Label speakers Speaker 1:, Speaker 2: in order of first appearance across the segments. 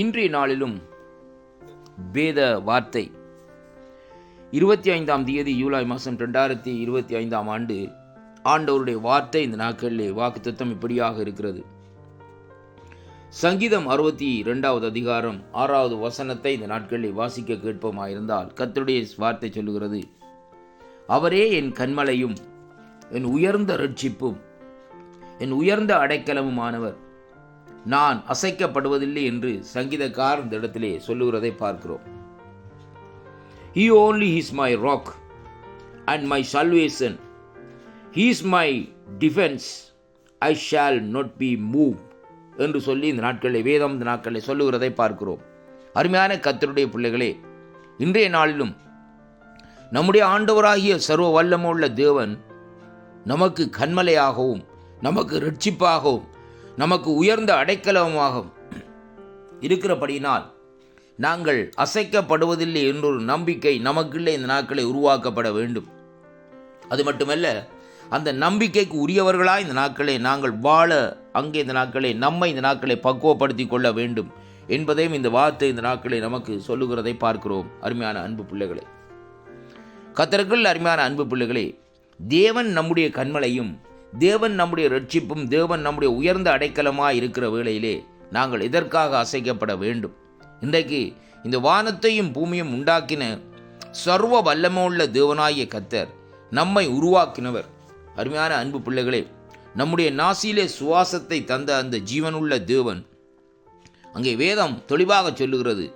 Speaker 1: இன்றைய நாளிலும் வேத வார்த்தை 25ஆம் தேதி ஜூலை மாதம் 2025ஆம் ஆண்டு ஆண்டவருடைய வார்த்தை இந்த நாட்களிலே வாக்குத்தத்தம் இப்படியாக இருக்கிறது. சங்கீதம் 62வது அதிகாரம் 6வது வசனத்தை இந்த நாட்களிலே வாசிக்க கேட்போமாயிருந்தால் கர்த்தருடைய வார்த்தை சொல்லுகிறது, அவரே என் கன்மலையும் என் உயர்ந்த இரட்சிப்பும் என் உயர்ந்த அடைக்கலமுமானவர், நான் அசைக்கப்படுவதில்லை என்று சங்கீதக்காரர் இந்த இடத்திலே சொல்லுகிறதை பார்க்கிறோம். He only is my rock and my salvation. He is my defense. I shall not be moved என்று சொல்லி இந்த நாட்களிலே வேதம் இந்த நாட்களிலே சொல்லுகிறதை பார்க்கிறோம். அருமையான கர்த்தருடைய பிள்ளைகளே, இன்றைய நாளிலும் நம்முடைய ஆண்டவராகிய சர்வ வல்லமுள்ள தேவன் நமக்கு கன்மலையாகவும் நமக்கு இரட்சிப்பாகவும் நமக்கு உயர்ந்த அடைக்கலமாகவும் இருக்கிறபடியினால் நாங்கள் அசைக்கப்படுவதில்லை என்றொரு நம்பிக்கை நமக்குள்ளே இந்த நாட்களை உருவாக்கப்பட வேண்டும். அது மட்டுமல்ல, அந்த நம்பிக்கைக்கு உரியவர்களாக இந்த நாட்களை நாங்கள் வாழ அங்கே இந்த நாட்களை நம்மை இந்த நாட்களை பக்குவப்படுத்தி கொள்ள வேண்டும் என்பதையும் இந்த வார்த்தை இந்த நாட்களை நமக்கு சொல்லுகிறதை பார்க்கிறோம். அருமையான அன்பு பிள்ளைகளே, கர்த்தருக்குள் அருமையான அன்பு பிள்ளைகளே, தேவன் நம்முடைய கன்மலையும் தேவன் நம்முடைய இரட்சிப்பும் தேவன் நம்முடைய உயர்ந்த அடைக்கலமாக இருக்கிற வேளையிலே நாங்கள் இதற்காக அசைக்கப்பட வேண்டும். இன்றைக்கு இந்த வானத்தையும் பூமியும் உண்டாக்கின சர்வ வல்லமுள்ள தேவனாகிய கர்த்தர் நம்மை உருவாக்கினவர். அருமையான அன்பு பிள்ளைகளே, நம்முடைய நாசியிலே சுவாசத்தை தந்த அந்த ஜீவனுள்ள தேவன் அங்கே வேதம் தெளிவாக சொல்லுகிறது.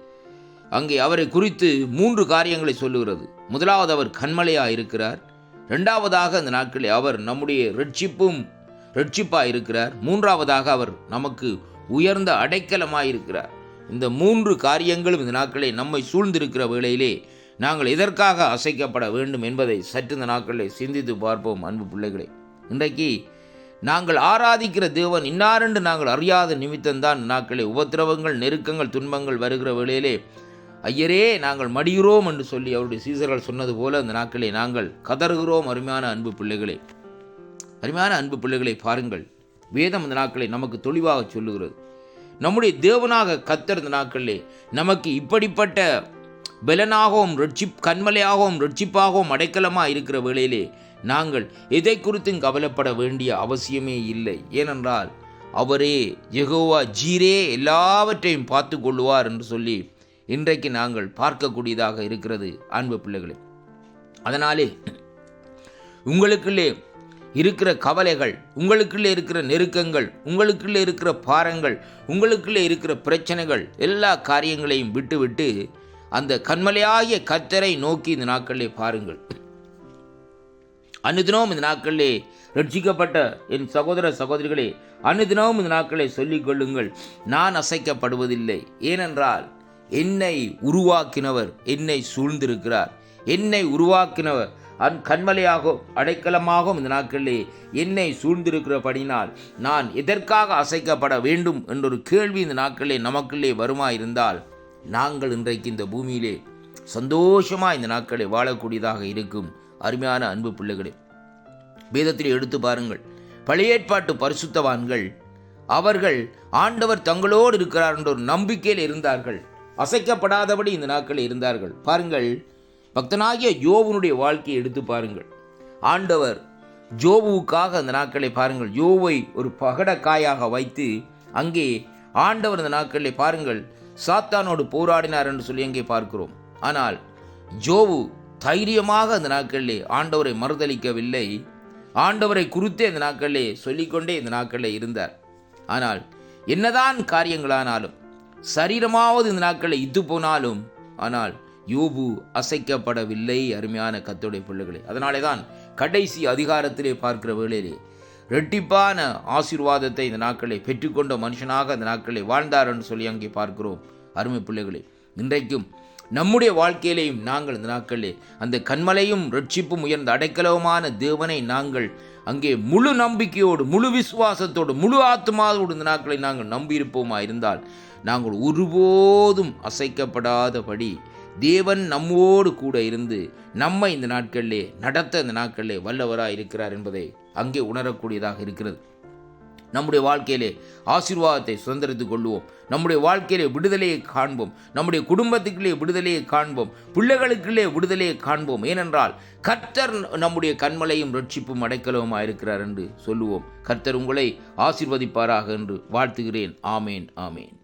Speaker 1: அங்கே அவரை குறித்து 3 காரியங்களை சொல்லுகிறது. முதலாவது, அவர் கன்மலையாக இருக்கிறார். இரண்டாவதாக இந்த நாட்களில் அவர் நம்முடைய இரட்சிப்பாக இருக்கிறார். மூன்றாவதாக அவர் நமக்கு உயர்ந்த அடைக்கலமாக இருக்கிறார். இந்த 3 காரியங்களும் இந்த நாட்களை நம்மை சூழ்ந்திருக்கிற வேளையிலே நாங்கள் எதற்காக அசைக்கப்பட வேண்டும் என்பதை சற்று இந்த நாட்களில் சிந்தித்து பார்ப்போம். அன்பு பிள்ளைகளே, இன்றைக்கு நாங்கள் ஆராதிக்கிற தேவன் இன்னாரென்று நாங்கள் அறியாத நிமித்தம்தான் நாட்களை உபத்திரவங்கள் நெருக்கங்கள் துன்பங்கள் வருகிற வேளையிலே ஐயரே நாங்கள் மடிகிறோம் என்று சொல்லி அவருடைய சீசர்கள் சொன்னது போல அந்த நாட்களை நாங்கள் கதறுகிறோம். அருமையான அன்பு பிள்ளைகளே, அருமையான அன்பு பிள்ளைகளை பாருங்கள், வேதம் இந்த நாட்களை நமக்கு தெளிவாக சொல்லுகிறது. நம்முடைய தேவனாக கர்த்தர் இந்த நாட்களிலே நமக்கு இப்படிப்பட்ட பலனாகவும் கன்மலையாகவும் இரட்சிப்பாகவும் அடைக்கலமாக இருக்கிற வேளையிலே நாங்கள் எதை குறித்தும் கவலைப்பட வேண்டிய அவசியமே இல்லை. ஏனென்றால் அவரே யெகோவா ஜீரே எல்லாவற்றையும் பார்த்து கொள்ளுவார் என்று சொல்லி இன்றைக்கு நாங்கள் பார்க்கக்கூடியதாக இருக்கிறது. அன்பு பிள்ளைகளே, அதனாலே உங்களுக்குள்ளே இருக்கிற கவலைகள், உங்களுக்குள்ளே இருக்கிற நெருக்கங்கள், உங்களுக்குள்ளே இருக்கிற பாரங்கள், உங்களுக்குள்ளே இருக்கிற பிரச்சனைகள் எல்லா காரியங்களையும் விட்டுவிட்டு அந்த கன்மலையாகிய கர்த்தரை நோக்கி இந்த நாட்களிலே பாருங்கள். அனுதினமும் இந்த நாட்களிலே ரட்சிக்கப்பட்ட என் சகோதர சகோதரிகளே, அனுதினமும் இந்த நாட்களை சொல்லிக் கொள்ளுங்கள், நான் அசைக்கப்படுவதில்லை. ஏனென்றால் என்னை உருவாக்கினவர் என்னை சூழ்ந்திருக்கிறார். என்னை உருவாக்கினவர் கன்மலையாகவும் அடைக்கலமாகவும் இந்த நாட்களிலே என்னை சூழ்ந்திருக்கிறபடினால் நான் எதற்காக அசைக்கப்பட வேண்டும் என்றொரு கேள்வி இந்த நாட்களிலே நமக்குள்ளே வருமாயிருந்தால் நாங்கள் இன்றைக்கு இந்த பூமியிலே சந்தோஷமாக இந்த நாட்களை வாழக்கூடியதாக இருக்கும். அருமையான அன்பு பிள்ளைகளே, வேதத்தில் எடுத்து பாருங்கள், பழைய ஏற்பாட்டு பரிசுத்தவான்கள் அவர்கள் ஆண்டவர் தங்களோடு இருக்கிறார் என்ற ஒரு நம்பிக்கையில் இருந்தார்கள். அசைக்கப்படாதபடி இந்த நாட்களில் இருந்தார்கள். பாருங்கள், பக்தனாகிய யோபுனுடைய வாழ்க்கையை எடுத்து பாருங்கள். ஆண்டவர் யோபுவுக்காக அந்த நாட்களை பாருங்கள், யோபை ஒரு பகடக்காயாக வைத்து அங்கே ஆண்டவர் இந்த நாட்களில் பாருங்கள் சாத்தானோடு போராடினார் என்று சொல்லி அங்கே பார்க்கிறோம். ஆனால் யோபு தைரியமாக அந்த நாட்களிலே ஆண்டவரை மறுதளிக்கவில்லை. ஆண்டவரை குறித்தே இந்த நாட்களிலே சொல்லிக்கொண்டே இந்த நாட்களில் இருந்தார். ஆனால் என்னதான் காரியங்களானாலும் சரீரமாவது இந்த நாட்களை இத்து போனாலும் ஆனால் யோபு அசைக்கப்படவில்லை. அருமையான கர்த்தருடைய பிள்ளைகளே, அதனாலே தான் கடைசி அதிகாரத்திலே பார்க்கிற வேளையிலே இரட்டிப்பான ஆசீர்வாதத்தை இந்த நாட்களை பெற்றுக்கொண்ட மனுஷனாக இந்த நாட்களை வாழ்ந்தார் என்று சொல்லி அங்கே பார்க்கிறோம். அருமை பிள்ளைகளே, இன்றைக்கும் நம்முடைய வாழ்க்கையிலேயும் நாங்கள் இந்த நாட்களிலே அந்த கன்மலையும் இரட்சிப்பும் உயர்ந்த அடைக்கலவுமான தேவனை நாங்கள் அங்கே முழு நம்பிக்கையோடு முழு விசுவாசத்தோடு முழு ஆத்மாவோடு இந்த நாட்களை நாங்கள் நம்பியிருப்போமா இருந்தால் நாங்கள் ஒருபோதும் அசைக்கப்படாதபடி தேவன் நம்மோடு கூட இருந்து நம்மை இந்த நாட்களிலே நடத்த இந்த நாட்களிலே வல்லவராக இருக்கிறார் என்பதை அங்கே உணரக்கூடியதாக இருக்கிறது. நம்முடைய வாழ்க்கையிலே ஆசீர்வாதத்தை சுதந்திரித்துக் கொள்வோம். நம்முடைய வாழ்க்கையிலே விடுதலையை காண்போம். நம்முடைய குடும்பத்துக்குள்ளே விடுதலையை காண்போம். பிள்ளைகளுக்குள்ளே விடுதலையை காண்போம். ஏனென்றால் கர்த்தர் நம்முடைய கன்மலையும் ரட்சிப்பும் அடைக்கலவுமாக இருக்கிறார் என்று சொல்லுவோம். கர்த்தர் உங்களை ஆசீர்வதிப்பாராக என்று வாழ்த்துகிறேன். ஆமேன், ஆமேன்.